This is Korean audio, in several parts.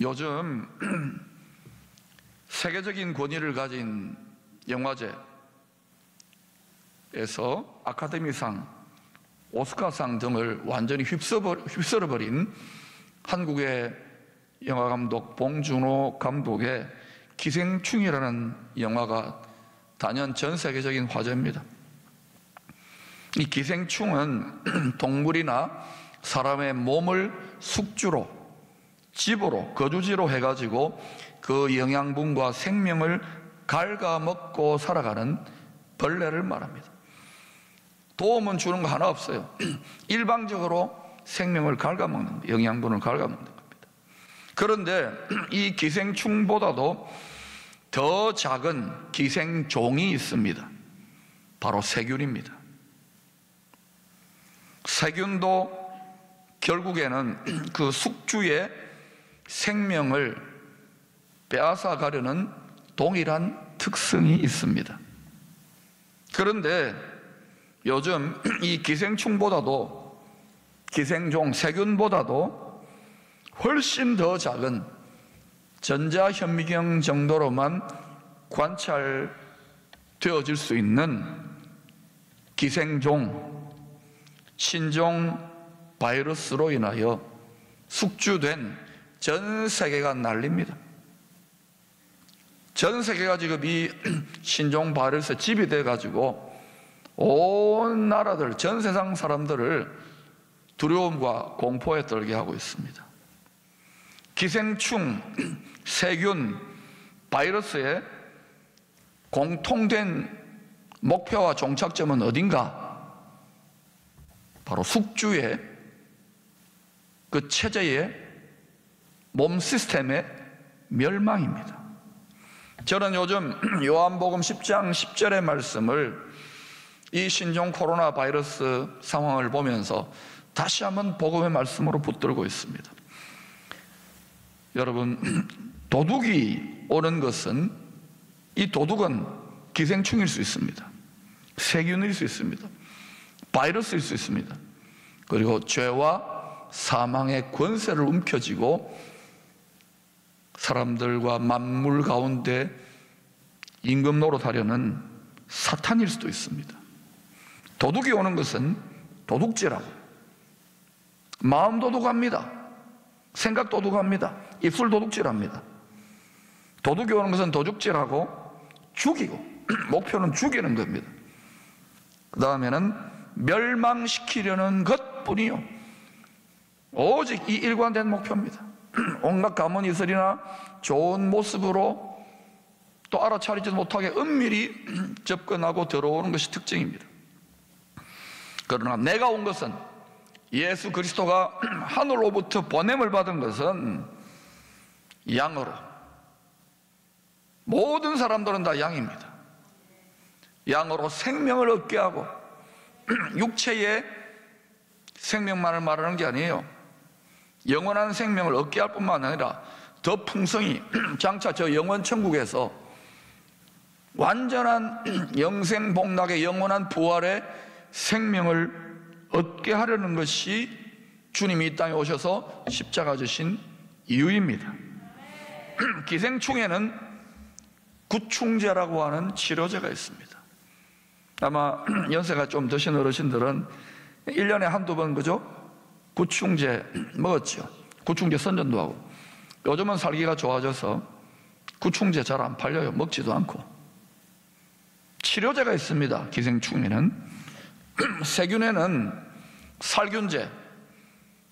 요즘 세계적인 권위를 가진 영화제에서 아카데미상, 오스카상 등을 완전히 휩쓸어버린 한국의 영화감독 봉준호 감독의 기생충이라는 영화가 단연 전 세계적인 화제입니다. 이 기생충은 동물이나 사람의 몸을 숙주로, 집으로, 거주지로 해가지고 그 영양분과 생명을 갉아먹고 살아가는 벌레를 말합니다. 도움은 주는 거 하나 없어요. 일방적으로 생명을 갉아먹는, 영양분을 갉아먹는 겁니다. 그런데 이 기생충보다도 더 작은 기생종이 있습니다. 바로 세균입니다. 세균도 결국에는 그 숙주의 생명을 빼앗아 가려는 동일한 특성이 있습니다. 그런데 요즘 이 기생충보다도, 기생종, 세균보다도 훨씬 더 작은 전자현미경 정도로만 관찰되어질 수 있는 기생종, 신종 바이러스로 인하여 숙주된 전 세계가 난립니다. 전 세계가 지금 이 신종 바이러스에 집이 돼가지고 온 나라들, 전 세상 사람들을 두려움과 공포에 떨게 하고 있습니다. 기생충, 세균, 바이러스의 공통된 목표와 종착점은 어딘가? 바로 숙주의 그 체제의 몸 시스템의 멸망입니다. 저는 요즘 요한복음 10장 10절의 말씀을 이 신종 코로나 바이러스 상황을 보면서 다시 한번 복음의 말씀으로 붙들고 있습니다. 여러분, 도둑이 오는 것은, 이 도둑은 기생충일 수 있습니다. 세균일 수 있습니다. 바이러스일 수 있습니다. 그리고 죄와 사망의 권세를 움켜쥐고 사람들과 만물 가운데 임금 노릇하려는 사탄일 수도 있습니다. 도둑이 오는 것은 도둑질하고, 마음 도둑합니다. 생각 도둑합니다. 입술 도둑질합니다. 도둑이 오는 것은 도둑질하고 죽이고, 목표는 죽이는 겁니다. 그 다음에는 멸망시키려는 것뿐이요, 오직 이 일관된 목표입니다. 온갖 가문이슬이나 좋은 모습으로 또 알아차리지 못하게 은밀히 접근하고 들어오는 것이 특징입니다. 그러나 내가 온 것은, 예수 그리스도가 하늘로부터 보냄을 받은 것은 양으로, 모든 사람들은 다 양입니다. 양으로 생명을 얻게 하고, 육체의 생명만을 말하는 게 아니에요. 영원한 생명을 얻게 할 뿐만 아니라 더 풍성히, 장차 저 영원 천국에서 완전한 영생복락의 영원한 부활의 생명을 얻게 하려는 것이 주님이 이 땅에 오셔서 십자가 지신 이유입니다. 기생충에는 구충제라고 하는 치료제가 있습니다. 아마 연세가 좀 드신 어르신들은 1년에 한두 번, 그죠? 구충제 먹었죠. 구충제 선전도 하고. 요즘은 살기가 좋아져서 구충제 잘 안 팔려요. 먹지도 않고. 치료제가 있습니다. 기생충에는. 세균에는 살균제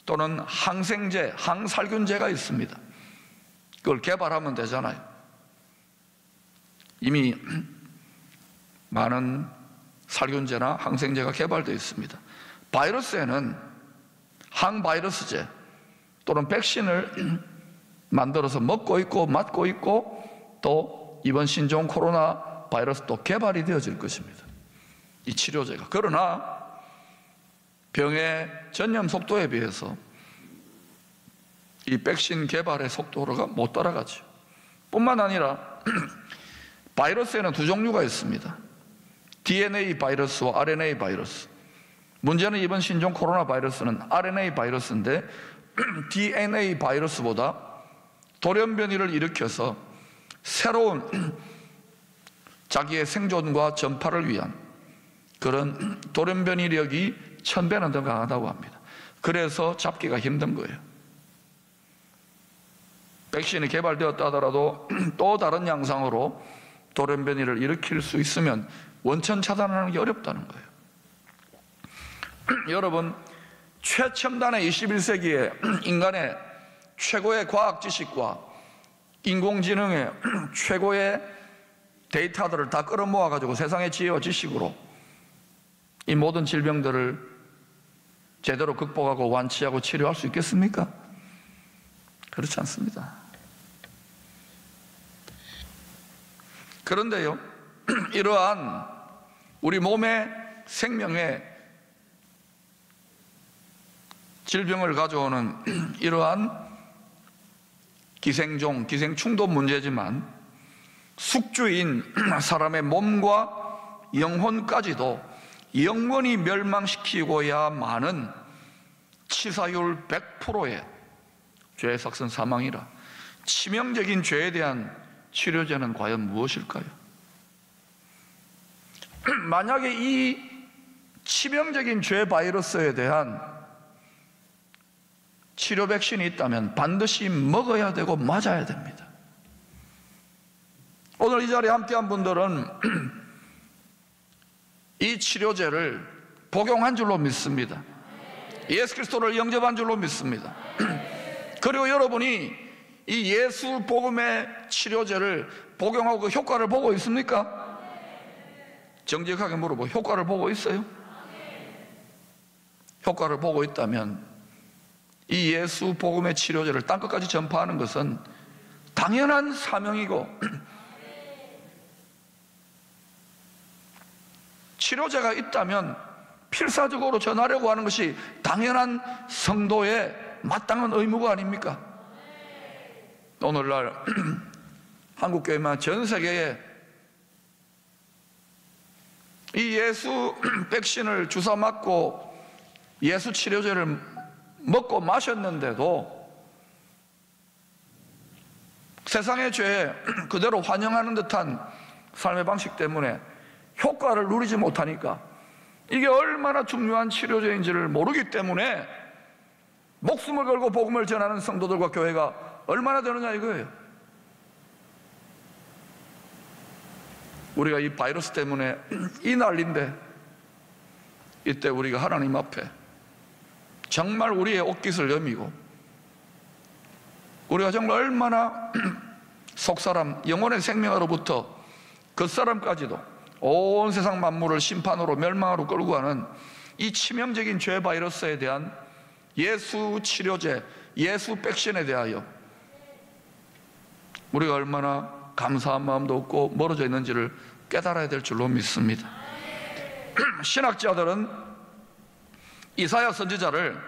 또는 항생제, 항살균제가 있습니다. 그걸 개발하면 되잖아요. 이미 많은 살균제나 항생제가 개발되어 있습니다. 바이러스에는 항바이러스제 또는 백신을 만들어서 먹고 있고 맞고 있고, 또 이번 신종 코로나 바이러스도 개발이 되어질 것입니다. 이 치료제가. 그러나 병의 전염 속도에 비해서 이 백신 개발의 속도가 못 따라가죠. 뿐만 아니라 바이러스에는 두 종류가 있습니다. DNA 바이러스와 RNA 바이러스. 문제는 이번 신종 코로나 바이러스는 RNA 바이러스인데 DNA 바이러스보다 돌연변이를 일으켜서 새로운 자기의 생존과 전파를 위한 그런 돌연변이력이 1000배는 더 강하다고 합니다. 그래서 잡기가 힘든 거예요. 백신이 개발되었다 하더라도 또 다른 양상으로 돌연변이를 일으킬 수 있으면 원천 차단하는 게 어렵다는 거예요. 여러분, 최첨단의 21세기에 인간의 최고의 과학 지식과 인공지능의 최고의 데이터들을 다 끌어모아 가지고 세상의 지혜와 지식으로 이 모든 질병들을 제대로 극복하고 완치하고 치료할 수 있겠습니까? 그렇지 않습니다. 그런데요, 이러한 우리 몸의 생명에 질병을 가져오는 이러한 기생종, 기생충도 문제지만 숙주인 사람의 몸과 영혼까지도 영원히 멸망시키고야마는 치사율 100%의 죄sak선 사망이라 치명적인 죄에 대한 치료제는 과연 무엇일까요? 만약에 이 치명적인 죄 바이러스에 대한 치료 백신이 있다면 반드시 먹어야 되고 맞아야 됩니다. 오늘 이 자리에 함께한 분들은 이 치료제를 복용한 줄로 믿습니다. 예수 그리스도를 영접한 줄로 믿습니다. 그리고 여러분이 이 예수 복음의 치료제를 복용하고 그 효과를 보고 있습니까? 정직하게 물어보고 효과를 보고 있어요? 효과를 보고 있다면 이 예수 복음의 치료제를 땅끝까지 전파하는 것은 당연한 사명이고 치료제가 있다면 필사적으로 전하려고 하는 것이 당연한 성도의 마땅한 의무가 아닙니까? 오늘날 한국교회만 전 세계에 이 예수 백신을 주사 맞고 예수 치료제를 먹고 마셨는데도 세상의 죄에 그대로 환영하는 듯한 삶의 방식 때문에 효과를 누리지 못하니까 이게 얼마나 중요한 치료제인지를 모르기 때문에 목숨을 걸고 복음을 전하는 성도들과 교회가 얼마나 되느냐 이거예요. 우리가 이 바이러스 때문에 이 난리인데 이때 우리가 하나님 앞에 정말 우리의 옷깃을 여미고 우리가 정말 얼마나 속사람 영혼의 생명으로부터 겉사람까지도 온 세상 만물을 심판으로 멸망으로 끌고 가는 이 치명적인 죄 바이러스에 대한 예수 치료제, 예수 백신에 대하여 우리가 얼마나 감사한 마음도 없고 멀어져 있는지를 깨달아야 될 줄로 믿습니다. 신학자들은 이사야 선지자를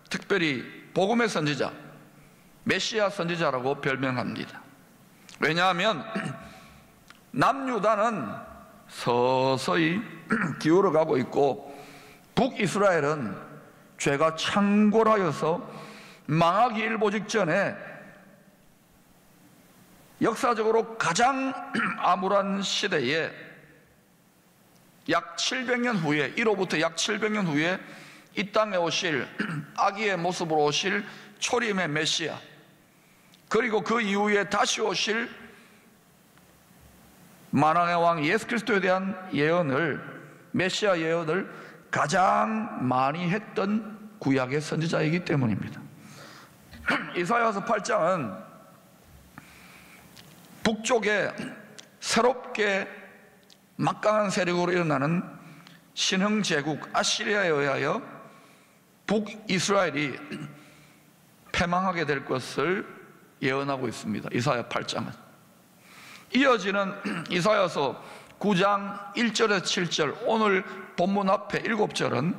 특별히 복음의 선지자, 메시아 선지자라고 별명합니다. 왜냐하면 남유다는 서서히 기울어가고 있고 북이스라엘은 죄가 창궐하여서 망하기 일보 직전에 역사적으로 가장 암울한 시대에 약 700년 후에, 이로부터 약 700년 후에 이 땅에 오실 아기의 모습으로 오실 초림의 메시아, 그리고 그 이후에 다시 오실 만왕의 왕 예수 그리스도에 대한 예언을, 메시아 예언을 가장 많이 했던 구약의 선지자이기 때문입니다. 이사야서 8장은 북쪽에 새롭게 막강한 세력으로 일어나는 신흥제국 아시리아에 의하여 북이스라엘이 패망하게 될 것을 예언하고 있습니다. 이사야 8장은. 이어지는 이사야서 9장 1절에서 7절, 오늘 본문 앞에 7절은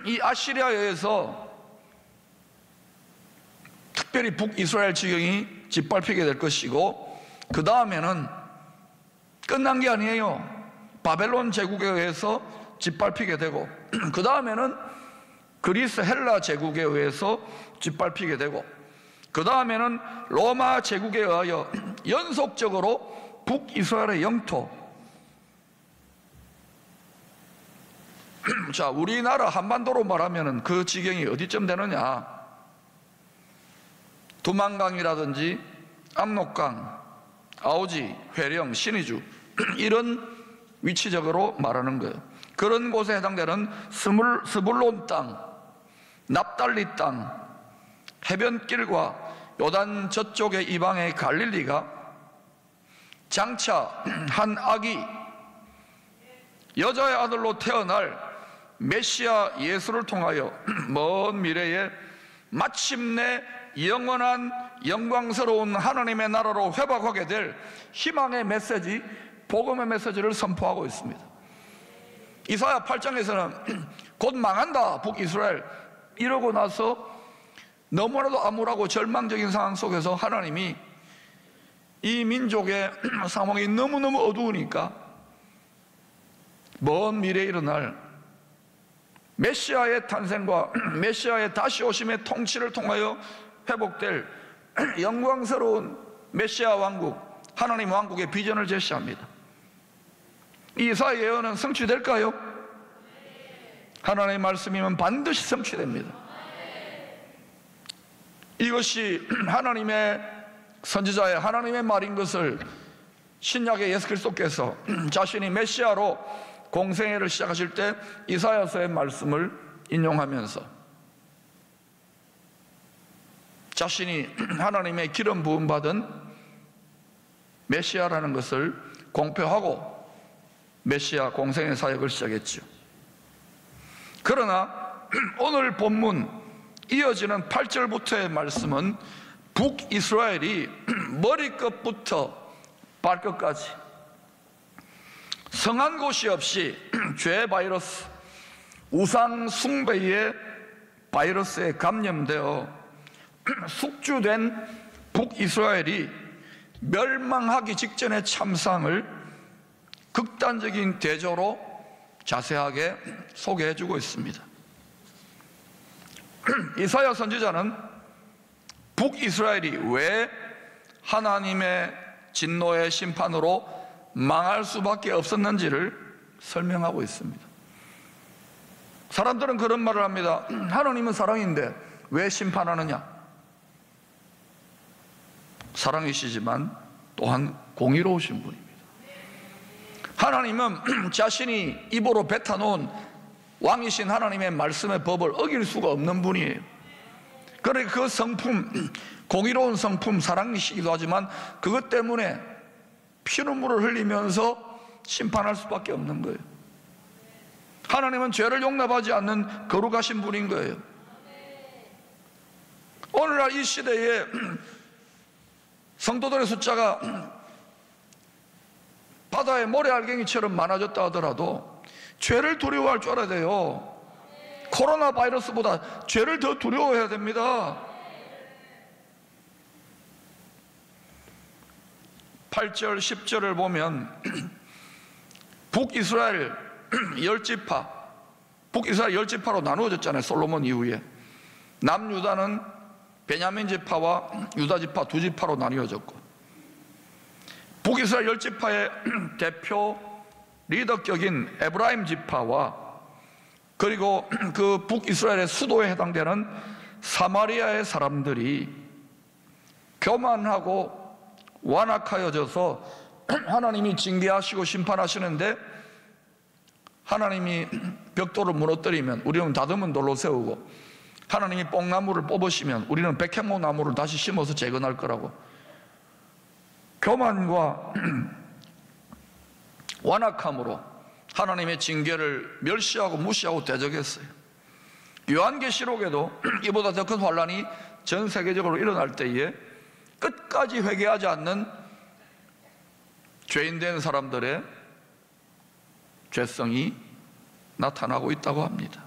이 아시리아에 의해서 특별히 북이스라엘 지경이 짓밟히게 될 것이고, 그 다음에는 끝난 게 아니에요. 바벨론 제국에 의해서 짓밟히게 되고, 그 다음에는 그리스 헬라 제국에 의해서 짓밟히게 되고, 그 다음에는 로마 제국에 의하여 연속적으로 북이스라엘의 영토, 자, 우리나라 한반도로 말하면 그 지경이 어디쯤 되느냐? 두만강이라든지 압록강, 아오지, 회령, 신의주 이런 위치적으로 말하는 거예요. 그런 곳에 해당되는 스불론 땅, 납달리 땅, 해변길과 요단 저쪽의 이방의 갈릴리가 장차 한 아기 여자의 아들로 태어날 메시아 예수를 통하여 먼 미래에 마침내 영원한 영광스러운 하나님의 나라로 회복하게 될 희망의 메시지, 복음의 메시지를 선포하고 있습니다. 이사야 8장에서는 곧 망한다 북이스라엘 이러고 나서 너무나도 암울하고 절망적인 상황 속에서 하나님이 이 민족의 상황이 너무너무 어두우니까 먼 미래에 일어날 메시아의 탄생과 메시아의 다시 오심의 통치를 통하여 회복될 영광스러운 메시아 왕국, 하나님 왕국의 비전을 제시합니다. 이 이사야 예언은 성취될까요? 하나님의 말씀이면 반드시 성취됩니다. 이것이 하나님의 선지자의 하나님의 말인 것을 신약의 예수 그리스도께서 자신이 메시아로 공생애를 시작하실 때 이사야서의 말씀을 인용하면서 자신이 하나님의 기름 부음 받은 메시아라는 것을 공표하고 메시아 공생애 사역을 시작했죠. 그러나 오늘 본문 이어지는 8절부터의 말씀은 북이스라엘이 머리끝부터 발끝까지 성한 곳이 없이 죄 바이러스, 우상 숭배의 바이러스에 감염되어 숙주된 북이스라엘이 멸망하기 직전의 참상을 극단적인 대조로 자세하게 소개해주고 있습니다. 이사야 선지자는 북이스라엘이 왜 하나님의 진노의 심판으로 망할 수밖에 없었는지를 설명하고 있습니다. 사람들은 그런 말을 합니다. 하나님은 사랑인데 왜 심판하느냐? 사랑이시지만 또한 공의로우신 분입니다. 하나님은 자신이 입으로 뱉어놓은 왕이신 하나님의 말씀의 법을 어길 수가 없는 분이에요. 그러니까 그 성품, 공의로운 성품, 사랑이시기도 하지만 그것 때문에 피눈물을 흘리면서 심판할 수밖에 없는 거예요. 하나님은 죄를 용납하지 않는 거룩하신 분인 거예요. 오늘날 이 시대에 성도들의 숫자가 바다의 모래알갱이처럼 많아졌다 하더라도 죄를 두려워할 줄 알아야 돼요. 코로나 바이러스보다 죄를 더 두려워해야 됩니다. 8절, 10절을 보면 북이스라엘 10지파, 북이스라엘 10지파로 나누어졌잖아요. 솔로몬 이후에. 남유다는 베냐민 지파와 유다 지파 두 지파로 나뉘어졌고, 북이스라엘 10지파의 대표 리더격인 에브라임 지파와 그리고 그 북이스라엘의 수도에 해당되는 사마리아의 사람들이 교만하고 완악하여져서 하나님이 징계하시고 심판하시는데, 하나님이 벽돌을 무너뜨리면 우리는 다듬은 돌로 세우고, 하나님이 뽕나무를 뽑으시면 우리는 백향목 나무를 다시 심어서 재건할 거라고, 교만과 완악함으로 하나님의 징계를 멸시하고 무시하고 대적했어요. 요한계시록에도 이보다 더 큰 환란이 전 세계적으로 일어날 때에 끝까지 회개하지 않는 죄인된 사람들의 죄성이 나타나고 있다고 합니다.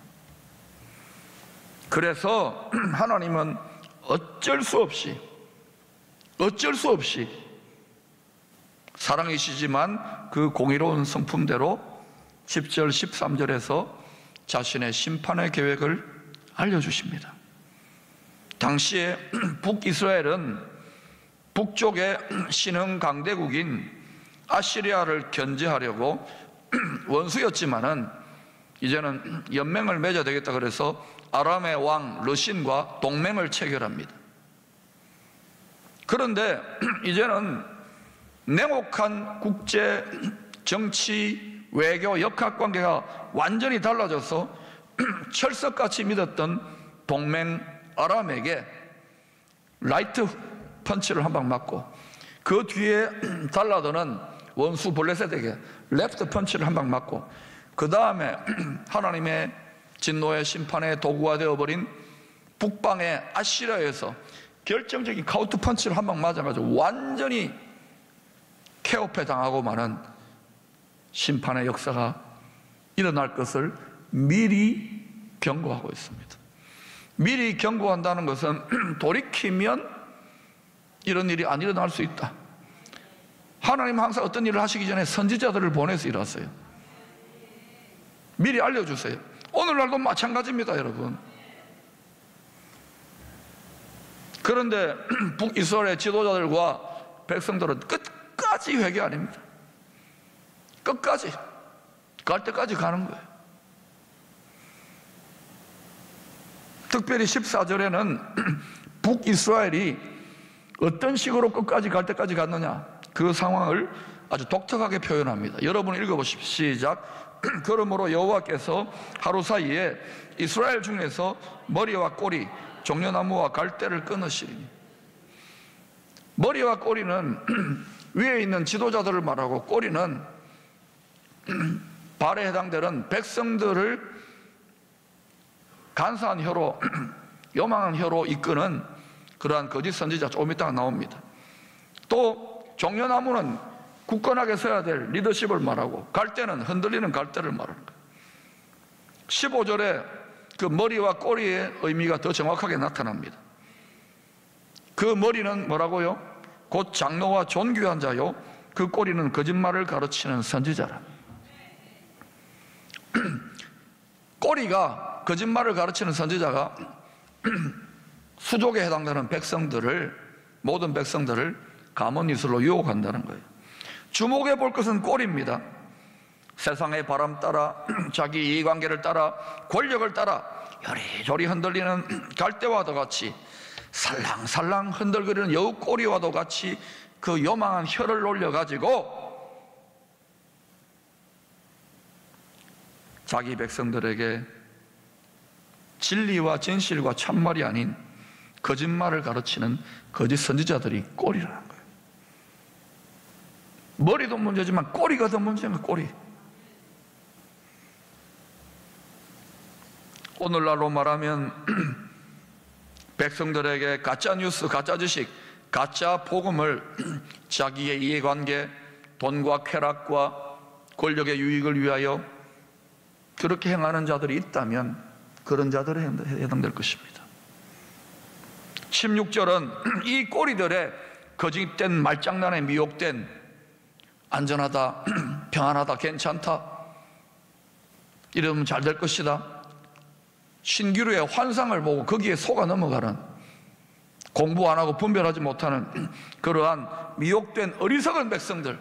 그래서 하나님은 어쩔 수 없이 사랑이시지만 그 공의로운 성품대로 10절 13절에서 자신의 심판의 계획을 알려주십니다. 당시에 북이스라엘은 북쪽의 신흥 강대국인 아시리아를 견제하려고 원수였지만은 이제는 연맹을 맺어야 되겠다 그래서 아람의 왕 르신과 동맹을 체결합니다. 그런데 이제는 냉혹한 국제 정치 외교 역학관계가 완전히 달라져서 철석같이 믿었던 동맹 아람에게 라이트 펀치를 한 방 맞고, 그 뒤에 달라드는 원수 블레셋에게 레프트 펀치를 한 방 맞고, 그 다음에 하나님의 진노의 심판의 도구가 되어버린 북방의 아시리아에서 결정적인 카운트 펀치를 한 방 맞아가지고 완전히 케오패 당하고 마는 심판의 역사가 일어날 것을 미리 경고하고 있습니다. 미리 경고한다는 것은 돌이키면 이런 일이 안 일어날 수 있다. 하나님은 항상 어떤 일을 하시기 전에 선지자들을 보내서 일하세요. 미리 알려주세요. 오늘날도 마찬가지입니다, 여러분. 그런데 북이스라엘의 지도자들과 백성들은 끝까지 회개 아닙니다. 끝까지 갈 때까지 가는 거예요. 특별히 14절에는 북이스라엘이 어떤 식으로 끝까지 갈 때까지 갔느냐, 그 상황을 아주 독특하게 표현합니다. 여러분 읽어보십시오. 시작. 그러므로 여호와께서 하루 사이에 이스라엘 중에서 머리와 꼬리, 종려나무와 갈대를 끊으시리니. 머리와 꼬리는 위에 있는 지도자들을 말하고, 꼬리는 발에 해당되는 백성들을 간사한 혀로 요망한 혀로 이끄는 그러한 거짓 선지자, 조금 이따가 나옵니다. 또 종려나무는 굳건하게 서야 될 리더십을 말하고, 갈대는 흔들리는 갈대를 말하는 거예요. 15절에 그 머리와 꼬리의 의미가 더 정확하게 나타납니다. 그 머리는 뭐라고요? 곧 장로와 존귀한 자요, 그 꼬리는 거짓말을 가르치는 선지자라. 꼬리가 거짓말을 가르치는 선지자가 수족에 해당되는 백성들을, 모든 백성들을 가문이슬로 유혹한다는 거예요. 주목해 볼 것은 꼬리입니다. 세상의 바람 따라, 자기 이해관계를 따라, 권력을 따라 요리조리 흔들리는 갈대와도 같이, 살랑살랑 흔들거리는 여우 꼬리와도 같이 그 요망한 혀를 올려가지고 자기 백성들에게 진리와 진실과 참말이 아닌 거짓말을 가르치는 거짓 선지자들이 꼬리라는 거예요. 머리도 문제지만 꼬리가 더 문제인 거예요. 꼬리. 오늘날로 말하면 백성들에게 가짜 뉴스, 가짜 지식, 가짜 복음을 자기의 이해관계, 돈과 쾌락과 권력의 유익을 위하여 그렇게 행하는 자들이 있다면 그런 자들에 해당될 것입니다. 16절은 이 꼬리들의 거짓된 말장난에 미혹된, 안전하다, 평안하다, 괜찮다, 이러면 잘 될 것이다, 신기루의 환상을 보고 거기에 속아 넘어가는, 공부 안 하고 분별하지 못하는 그러한 미혹된 어리석은 백성들,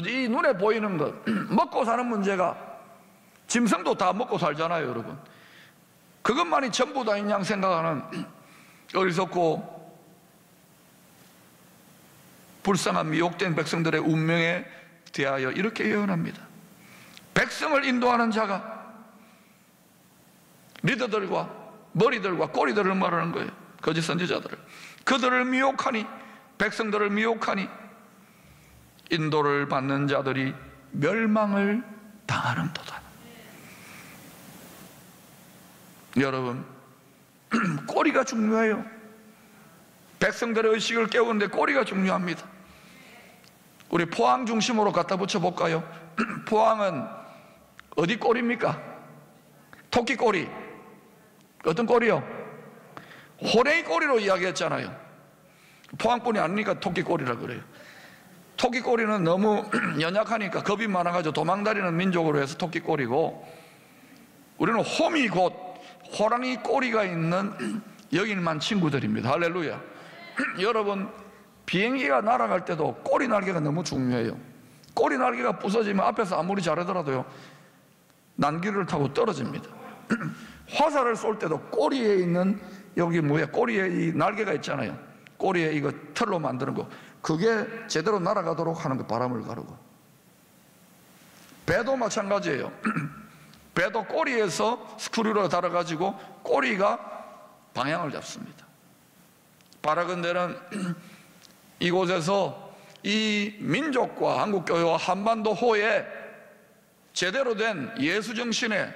이 눈에 보이는 것, 먹고 사는 문제가, 짐승도 다 먹고 살잖아요, 여러분. 그것만이 전부 다인 양 생각하는 어리석고 불쌍한 미혹된 백성들의 운명에 대하여 이렇게 예언합니다. 백성을 인도하는 자가 리더들과 머리들과 꼬리들을 말하는 거예요. 거짓 선지자들을. 그들을 미혹하니, 백성들을 미혹하니 인도를 받는 자들이 멸망을 당하는도다. 여러분, 꼬리가 중요해요. 백성들의 의식을 깨우는데 꼬리가 중요합니다. 우리 포항 중심으로 갖다 붙여볼까요? 포항은 어디 꼬리입니까? 토끼 꼬리. 어떤 꼬리요? 호랭이 꼬리로 이야기했잖아요. 포항뿐이 아니니까 토끼 꼬리라 그래요. 토끼 꼬리는 너무 연약하니까 겁이 많아가지고 도망다니는 민족으로 해서 토끼 꼬리고, 우리는 홈이 곧 호랑이 꼬리가 있는 여기만 친구들입니다. 할렐루야. 여러분, 비행기가 날아갈 때도 꼬리 날개가 너무 중요해요. 꼬리 날개가 부서지면 앞에서 아무리 잘하더라도요, 난기를 타고 떨어집니다. 화살을 쏠 때도 꼬리에 있는, 여기 뭐야, 꼬리에 이 날개가 있잖아요. 꼬리에 이거 털로 만드는 거, 그게 제대로 날아가도록 하는 거, 바람을 가르고. 배도 마찬가지예요. 배도 꼬리에서 스크류로 달아가지고 꼬리가 방향을 잡습니다. 바라건대는 이곳에서 이 민족과 한국교회와 한반도호에 제대로 된 예수정신의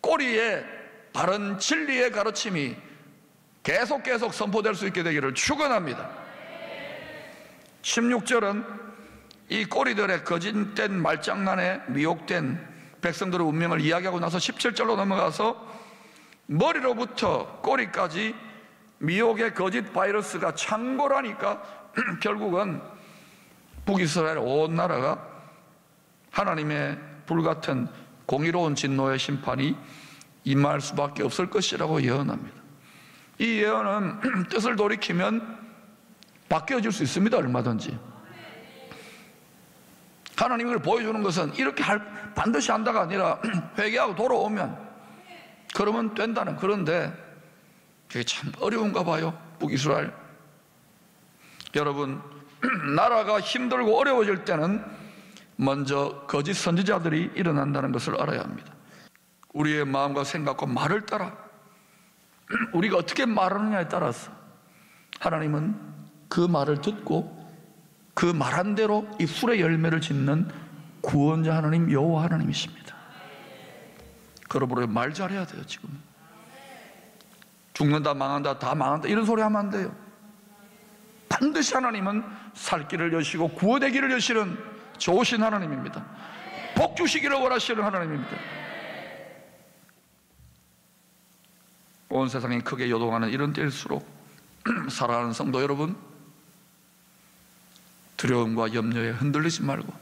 꼬리에 바른 진리의 가르침이 계속 선포될 수 있게 되기를 축원합니다. 16절은 이 꼬리들의 거짓된 말장난에 미혹된 백성들의 운명을 이야기하고 나서 17절로 넘어가서 머리로부터 꼬리까지 미혹의 거짓 바이러스가 창궐하니까 결국은 북이스라엘 온 나라가 하나님의 불같은 공의로운 진노의 심판이 임할 수밖에 없을 것이라고 예언합니다. 이 예언은 뜻을 돌이키면 바뀌어질 수 있습니다. 얼마든지. 하나님이 이걸 보여주는 것은 이렇게 반드시 한다가 아니라 회개하고 돌아오면 그러면 된다는. 그런데 그게 참 어려운가 봐요. 북이스라엘. 여러분, 나라가 힘들고 어려워질 때는 먼저 거짓 선지자들이 일어난다는 것을 알아야 합니다. 우리의 마음과 생각과 말을 따라 우리가 어떻게 말하느냐에 따라서 하나님은 그 말을 듣고 그 말한 대로 이 풀의 열매를 짓는 구원자 하나님, 여호와 하나님이십니다. 그러므로 말 잘해야 돼요. 지금 죽는다, 망한다, 다 망한다 이런 소리 하면 안 돼요. 반드시 하나님은 살 길을 여시고 구원의 길을 여시는 좋으신 하나님입니다. 복 주시기를 원하시는 하나님입니다. 온 세상이 크게 요동하는 이런 때일수록 사랑하는 성도 여러분, 두려움과 염려에 흔들리지 말고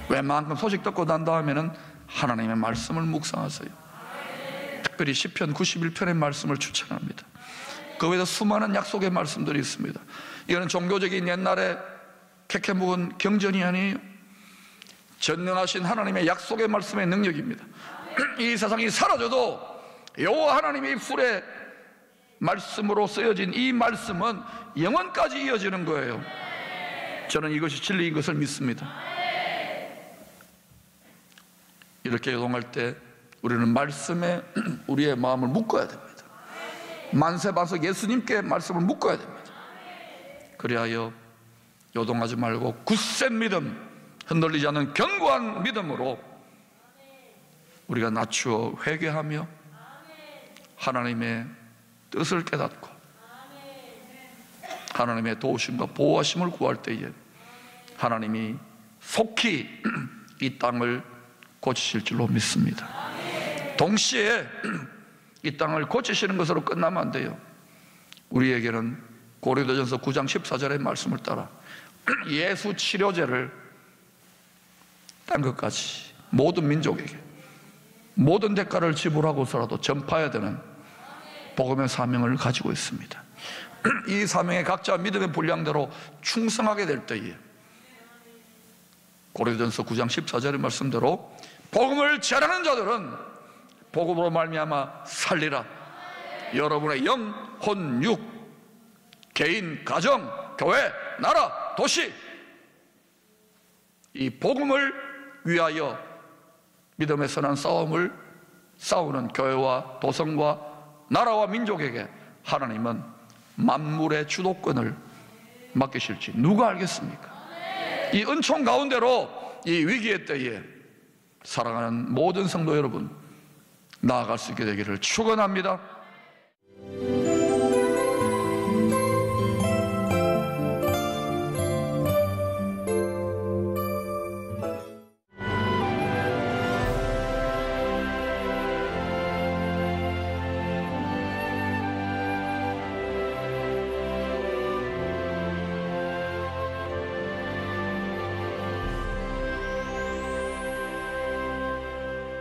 웬만큼 소식 듣고 난 다음에는 하나님의 말씀을 묵상하세요. 특별히 시편 91편의 말씀을 추천합니다. 그 외에도 수많은 약속의 말씀들이 있습니다. 이거는 종교적인 옛날에 캐캐 묵은 경전이 아니에요. 전능하신 하나님의 약속의 말씀의 능력입니다. 이 세상이 사라져도 여호와 하나님의 풀의 말씀으로 쓰여진 이 말씀은 영원까지 이어지는 거예요. 저는 이것이 진리인 것을 믿습니다. 이렇게 요동할 때 우리는 말씀에 우리의 마음을 묶어야 됩니다. 만세반석 예수님께 말씀을 묶어야 됩니다. 그리하여 요동하지 말고 굳센 믿음, 흔들리지 않는 견고한 믿음으로 우리가 낮추어 회개하며 하나님의 뜻을 깨닫고 하나님의 도우심과 보호하심을 구할 때에 하나님이 속히 이 땅을 고치실 줄로 믿습니다. 동시에 이 땅을 고치시는 것으로 끝나면 안 돼요. 우리에게는 고린도전서 9장 14절의 말씀을 따라 예수 치료제를 딴 것까지 모든 민족에게 모든 대가를 지불하고서라도 전파해야 되는 복음의 사명을 가지고 있습니다. 이 사명에 각자 믿음의 분량대로 충성하게 될 때에 고린도전서 9장 14절의 말씀대로 복음을 전하는 자들은 복음으로 말미암아 살리라. 여러분의 영, 혼, 육, 개인, 가정, 교회, 나라, 도시, 이 복음을 위하여 믿음의 선한 싸움을 싸우는 교회와 도성과 나라와 민족에게 하나님은 만물의 주도권을 맡기실지 누가 알겠습니까? 이 은총 가운데로 이 위기의 때에 사랑하는 모든 성도 여러분 나아갈 수 있게 되기를 축원합니다.